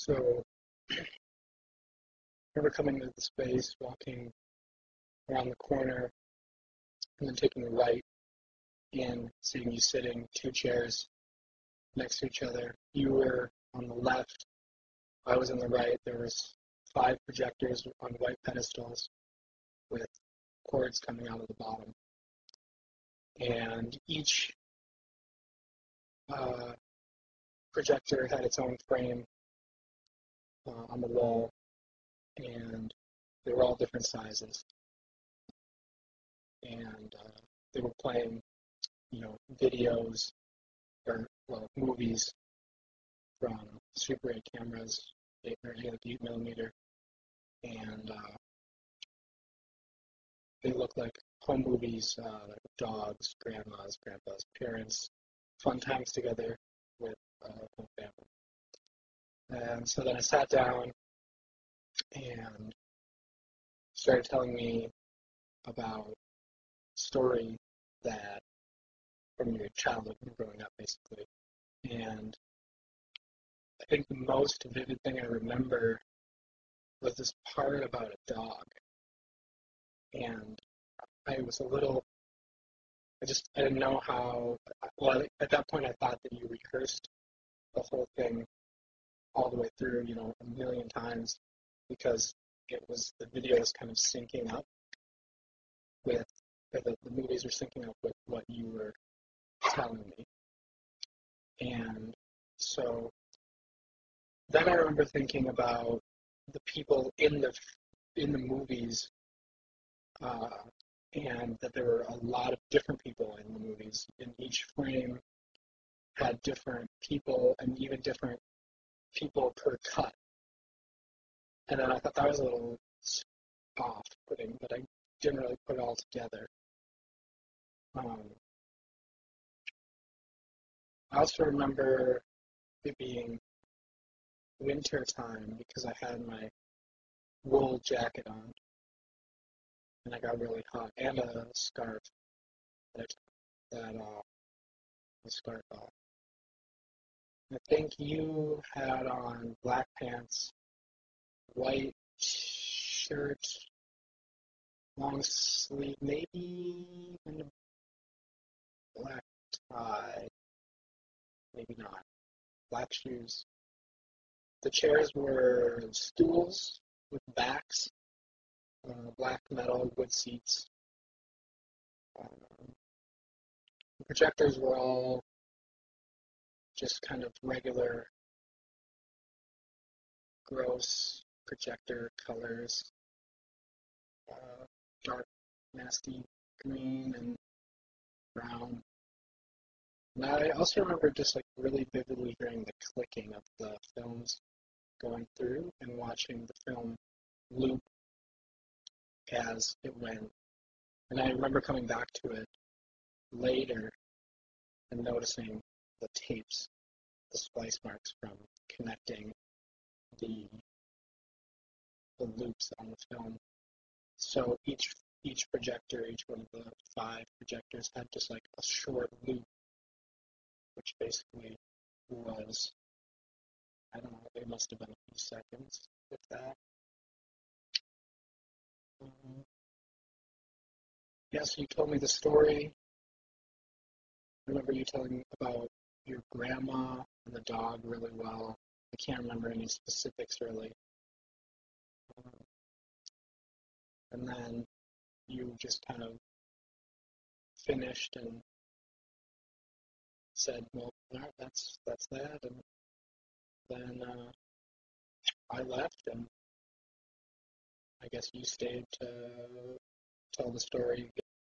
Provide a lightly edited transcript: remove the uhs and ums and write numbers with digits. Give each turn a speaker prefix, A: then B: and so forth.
A: So I remember coming to the space, walking around the corner, and then taking a right in, seeing you sitting two chairs next to each other. You were on the left, I was on the right. There was five projectors on white pedestals with cords coming out of the bottom. And each uh, projector had its own frame on the wall, and they were all different sizes. And they were playing, videos or movies from Super 8 cameras, 8 millimeter, and they looked like home movies, dogs, grandmas, grandpas, parents, fun times together with whole family. And so then I sat down and started telling me about a story that from your childhood growing up, basically. And I think the most vivid thing I remember was this part about a dog. And I was a little, I didn't know how, well, at that point I thought that you rehearsed the whole thing all the way through, a million times because the video was kind of syncing up with, or the movies were syncing up with what you were telling me. And so then I remember thinking about the people in the movies, and that there were a lot of different people in the movies. In each frame had different people and even different people per cut. And then I thought that was a little off-putting, but I didn't really put it all together. I also remember it being winter time because I had my wool jacket on and I got really hot, and a scarf that I took the scarf off. I think you had on black pants, white shirt, long sleeve, maybe and a black tie, maybe not. Black shoes. The chairs were stools with backs, black metal wood seats. The projectors were all just kind of regular, gross projector colors, dark, nasty green and brown. And I also remember just like really vividly hearing the clicking of the films going through and watching the film loop as it went. And I remember coming back to it later and noticing the tapes, the splice marks from connecting the loops on the film. So each projector, each one of the five projectors had just like a short loop, which basically was, I don't know, it must have been a few seconds, if that. Um, yeah, so you told me the story. I remember you telling me about your grandma and the dog really well. I can't remember any specifics really. Um, and then you just kind of finished and said, well, all right, that's that. And then I left, and I guess you stayed to tell the story